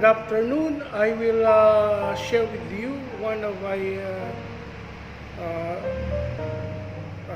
Good afternoon. I will share with you one of my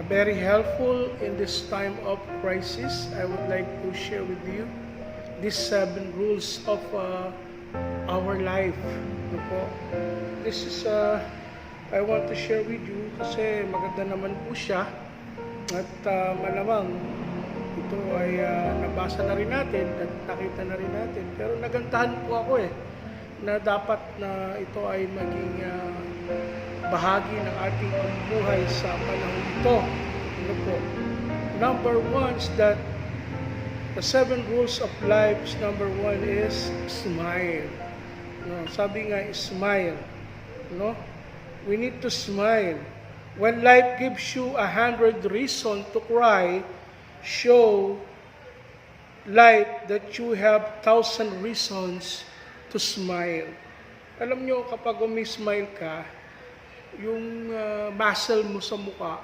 very helpful in this time of crisis. I would like to share with you these 7 rules of our life. Ano po? This is I want to share with you kasi maganda naman po siya at malamang ito ay nabasa na rin natin at nakita na rin natin. Pero nagandahan po ako na dapat na ito ay maging bahagi ng ating pamumuhay sa panahon ito. Ano po? Number 1 is that the 7 rules of life is number 1 is smile. No, sabi nga, smile. No? We need to smile. When life gives you 100 reasons to cry, show life that you have 1,000 reasons to smile. Alam nyo, kapag umi-smile ka, yung muscle mo sa mukha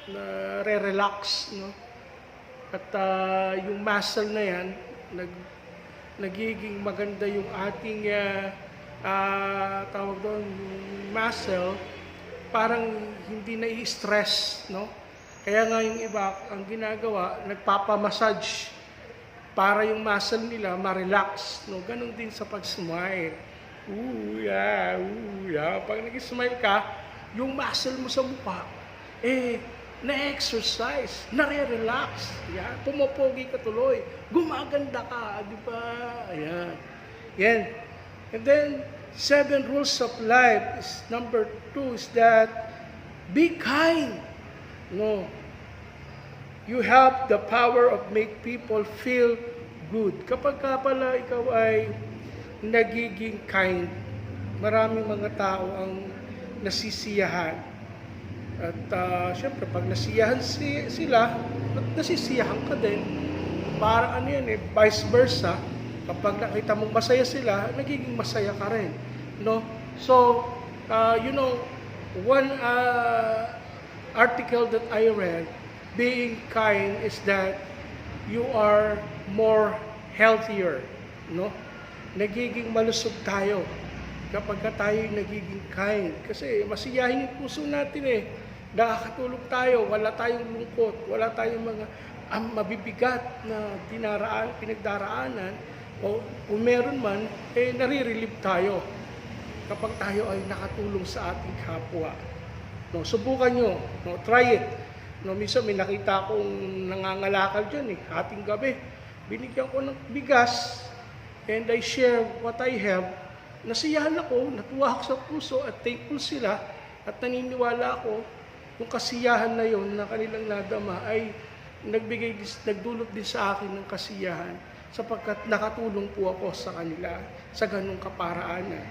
na re-relax, no? At yung muscle na yan, nagiging maganda yung ating tawag doon, yung muscle, parang hindi na i-stress, no? Kaya nga yung iba, ang ginagawa, nagpapamassage para yung muscle nila ma-relax, no? Ganon din sa pag-smile. Ooh, yeah. Pag nag-smile ka, yung muscle mo sa mukha, na-exercise, nare-relax. Yan, pumapogi ka tuloy, gumaganda ka, di ba? Ayan. Yan. And then, 7 rules of life is number 2 is that be kind. No. You have the power of make people feel good. Kapag ka pala ikaw ay nagiging kind, maraming mga tao ang nasisiyahan. At syempre, pag nasiyahan sila, nasisiyahan ka din. Para ano yan vice versa. Kapag nakita mong masaya sila, nagiging masaya ka rin. No? So, one article that I read, being kind is that you are more healthier, no? Nagiging malusog tayo kapag tayo nagiging kind. Kasi masiyahin yung puso natin Nakakatulog tayo, wala tayong lungkot, wala tayong mga mabibigat na pinagdaraanan. O kung meron man, nare-relieve tayo kapag tayo ay nakatulong sa ating kapwa. No, subukan nyo. No, try it. No, minsan may nakita akong nangangalakal dyan ating gabi. Binigyan ko ng bigas and I share what I have. Nasiyahan ako, natuwa ako sa puso at thankful sila at naniniwala ako yung kasiyahan na yon na kanilang nadama ay nagdulot din sa akin ng kasiyahan sapagkat nakatulong po ako sa kanila sa ganung kaparaanan.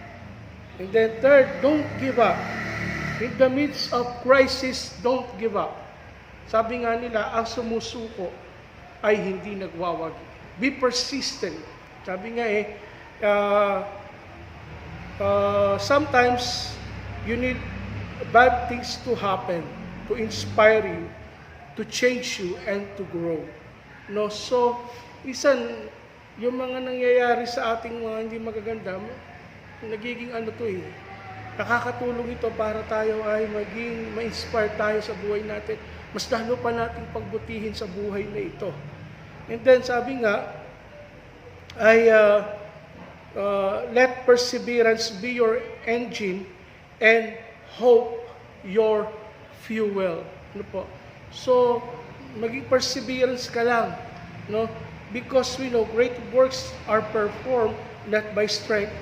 And then third, don't give up. In the midst of crisis, don't give up. Sabi nga nila, ang sumusuko ay hindi nagwawagi. Be persistent. Sabi nga sometimes you need bad things to happen to inspire you, to change you, and to grow. No, so yung mga nangyayari sa ating mga hindi magaganda, nagiging nakakatulong ito para tayo ay maging ma-inspire tayo sa buhay natin. Mas lalo pa nating pagbutihin sa buhay na ito. And then sabi nga, let perseverance be your engine and hope your fuel. Ano po? So, maging perseverance ka lang. No? Because we know great works are performed not by strength,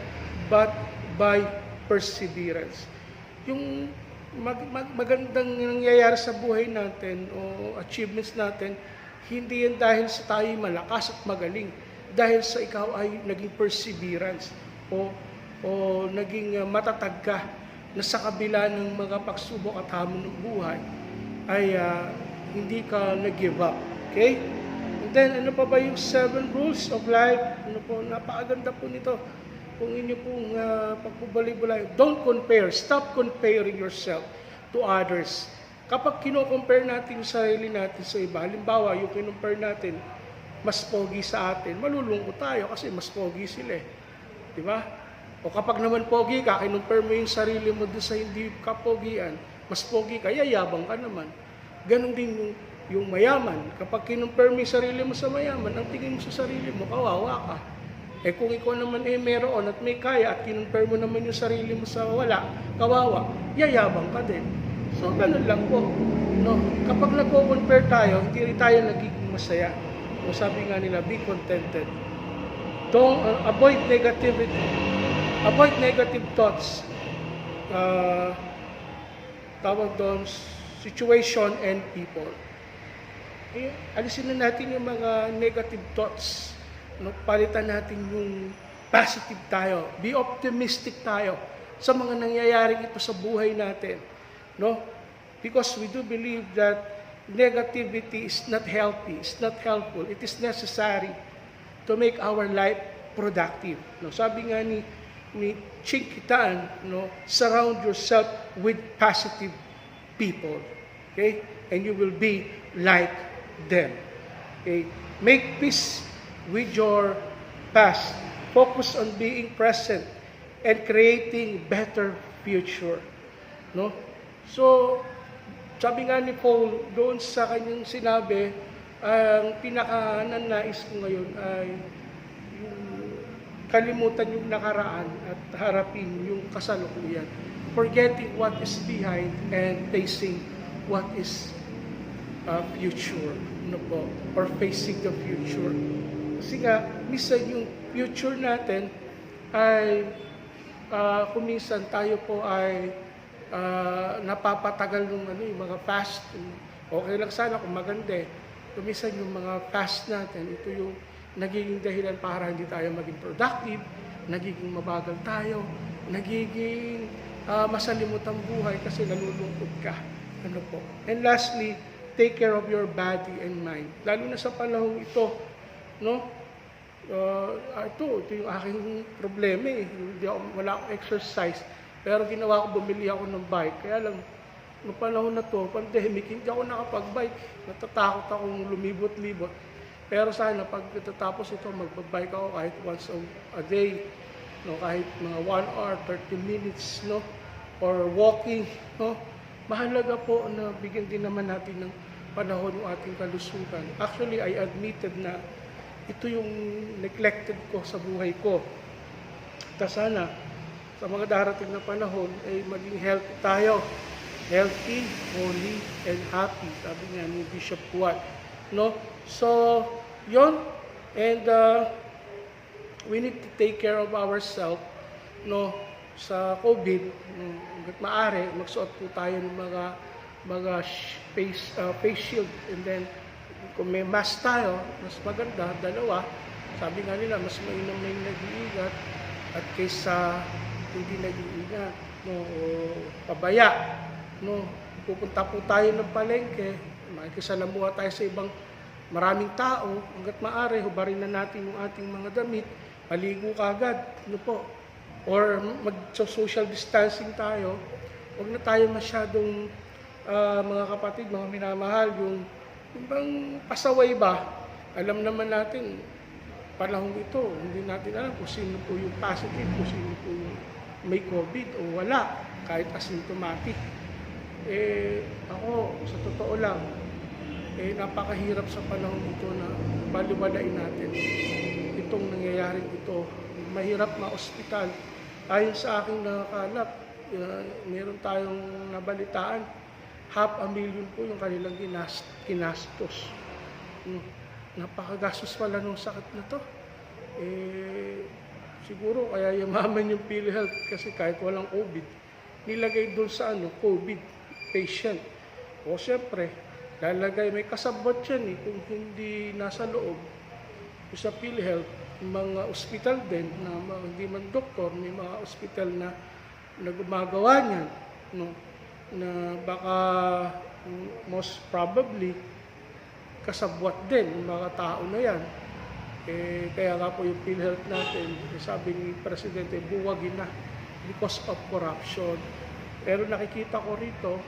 but by perseverance. Yung magandang nangyayari sa buhay natin o achievements natin, hindi yan dahil sa tayo malakas at magaling. Dahil sa ikaw ay naging perseverance o naging matatag ka na sa kabila ng mga pagsubok at hamon ng buhay ay hindi ka nag-give up. Okay? And then, ano pa ba yung 7 rules of life? Ano po, napakaganda po nito. Kung inyo pong pagpubali-bulay, don't compare. Stop comparing yourself to others. Kapag kino-compare natin yung sarili natin sa iba, halimbawa, yung kino-compare natin, mas pogi sa atin, malulungkot tayo kasi mas pogi sila Di ba? O kapag naman pogi ka, kinumpare mo yung sarili mo doon sa hindi kapogian, mas pogi ka, yayabang ka naman. Ganon din yung mayaman. Kapag kinumpare mo yung sarili mo sa mayaman, ang tingin mo sa sarili mo, kawawa ka. Eh kung ikaw naman meron at may kaya at kinumpare mo naman yung sarili mo sa wala, kawawa, yayabang ka din. So ganun lang po. No? Kapag nagko-compare tayo, hindi rin tayo nagiging masaya. O sabi nga nila, be contented. Don't avoid negativity. Avoid negative thoughts. Tawag doon, situation and people. Alisin na natin yung mga negative thoughts. No, palitan natin yung positive tayo. Be optimistic tayo sa mga nangyayaring ito sa buhay natin. No? Because we do believe that negativity is not healthy, it's not helpful. It is necessary to make our life productive. No, sabi nga ni Chinkitan, no, surround yourself with positive people. Okay? And you will be like them. Okay? Make peace with your past. Focus on being present and creating better future. No? So, sabi nga ni Paul doon sa kanyang sinabi, ang pinaka-nais ko ngayon ay yung kalimutan yung nakaraan at harapin yung kasalukuyan. Forgetting what is behind and facing what is future. No po? Or facing the future. Kasi nga, minsan yung future natin ay kung minsan tayo po ay napapatagal ng yung mga past. Okay lang sana kung maganda eh. Kung minsan yung mga past natin, ito yung nagiging dahilan para hindi tayo maging productive, nagiging mabagal tayo, nagiging masalimot ang buhay kasi nalulungkot ka. Ano po? And lastly, take care of your body and mind. Lalo na sa panahong ito, no? Ito yung aking problema eh. Wala akong exercise. Pero ginawa ko, bumili ako ng bike. Kaya lang, noong panahon na to, pandemic, hindi ako nakapag-bike. Natatakot akong lumibot-libot. Pero sana, pag natatapos ito, magbabike ako kahit once a day. No? Kahit mga 1 hour, 30 minutes, no? Or walking, no? Mahalaga po na bigyan din naman natin ng panahon yung ating kalusugan. Actually, I admitted na ito yung neglected ko sa buhay ko. At sana, sa mga darating na panahon, ay maging healthy tayo. Healthy, holy, and happy. Sabi nga ni Bishop Kuat. No? So, yon. And we need to take care of ourselves. No? Sa COVID, hanggat maaari, magsuot po tayo ng mga face shield. And then, kung may mask tayo, mas maganda, dalawa. Sabi nga nila, mas mainam na yung nag-iingat at kaysa hindi nag-iingat, no, o pabaya. No, pupunta po tayo ng palengke, makikisalamuha tayo sa ibang maraming tao, hanggat maaari, hubarin na natin yung ating mga damit, maligo kagad, no po. Or mag-social distancing tayo, huwag na tayo masyadong, mga kapatid, mga minamahal, yung bang pasaway ba? Alam naman natin, panahon ito, hindi natin alam kung sino po yung positive, kung sino po yung may COVID o wala, kahit asymptomatic. Ako, sa totoo lang, napakahirap sa panahon ito na baliwalain natin itong nangyayaring ito. Mahirap ma-ospital. Ayon sa aking nakakalap, meron tayong nabalitaan, 500,000 po yung kanilang kinastos. Napakagastos pala nung sakit na to. Siguro kaya yumaman yung PhilHealth kasi kahit walang COVID, nilagay doon sa COVID patient. O siyempre, lalagay, may kasabot yan kung hindi nasa loob. Sa PhilHealth, mga ospital din, na hindi man doktor, may mga ospital na gumagawa niyan. No? Na baka most probably kasabwat din yung mga tao na yan. Kaya nga po yung PhilHealth natin, sabi ni Presidente, buwagin na because of corruption. Pero nakikita ko rito,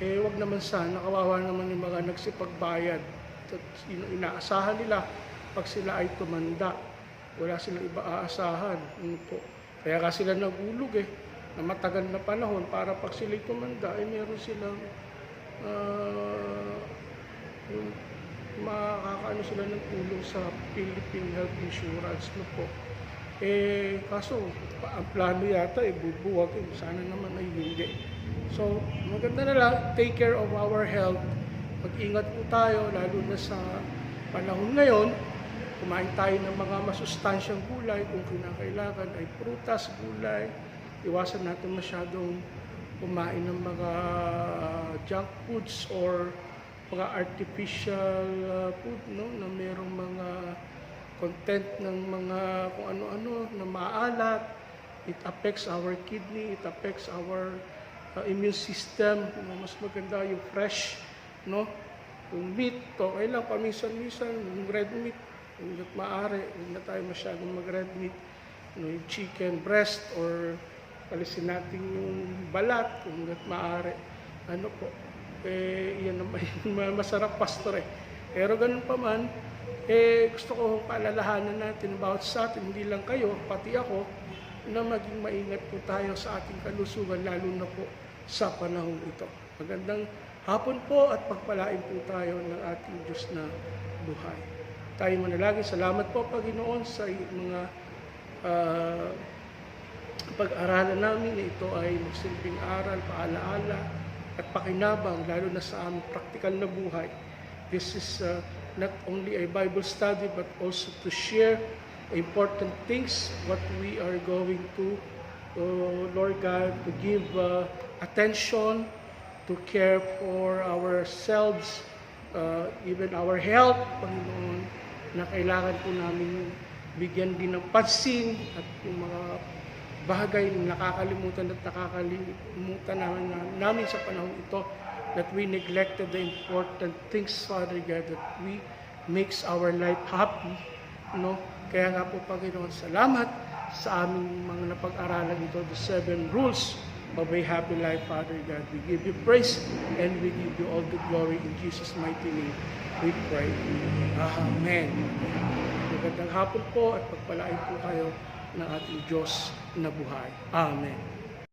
wag naman sana, kawawa naman yung mga nagsipagbayad. Inaasahan nila pag sila ay tumanda. Wala silang iba aasahan. Ano po. Kaya ka sila nagulog na matagal na panahon para pag sila'y tumanda, ay meron silang yung makakaano sila ng tulong sa Philippine Health Insurance. No po. Kaso, ang plano yata, bubuwag. Sana naman ay hindi. So, maganda na lang, take care of our health. Mag-ingat po tayo, lalo na sa panahon ngayon. Kumain tayo ng mga masustansyang gulay. Kung kinakailangan ay prutas, gulay. Iwasan natin masyadong kumain ng mga junk foods or mga artificial food, no, na merong mga content ng mga kung ano-ano na maalat. It affects our kidney, it affects our immune system. Mas maganda yung fresh, no? Yung meat, okay lang paminsan-minsan, yung red meat, hanggat maaari, huwag na tayo masyadong mag-red meat. Yung chicken breast or alisin natin yung balat, hanggat maaari. Ano po, yan naman, masarap pastor Pero ganun pa man, gusto ko paalalahanan natin bawat sa atin, hindi lang kayo, pati ako, na maging maingat po tayo sa ating kalusugan, lalo na po sa panahon ito. Magandang hapon po at pagpalain po tayo ng ating Diyos na buhay. Tayo manalangin. Salamat po, Panginoon, sa mga pag-aralan namin na ito ay magsilbing aral, paalaala at pakinabang, lalo na sa aming praktikal na buhay. This is not only a Bible study but also to share important things, what we are going to, Lord God, to give attention, to care for ourselves, even our health, Panginoon, na kailangan po namin bigyan din ng pansin at yung mga bagay na nakakalimutan namin sa panahon ito, that we neglected the important things, Father God, that we makes our life happy, no? Kaya nga po, Panginoon, salamat sa aming mga napag-aralan ito, the 7 rules of a happy life, Father God. We give you praise and we give you all the glory in Jesus' mighty name. We pray. Amen. Magandang hapon po at pagpalain po kayo ng ating Diyos na buhay. Amen.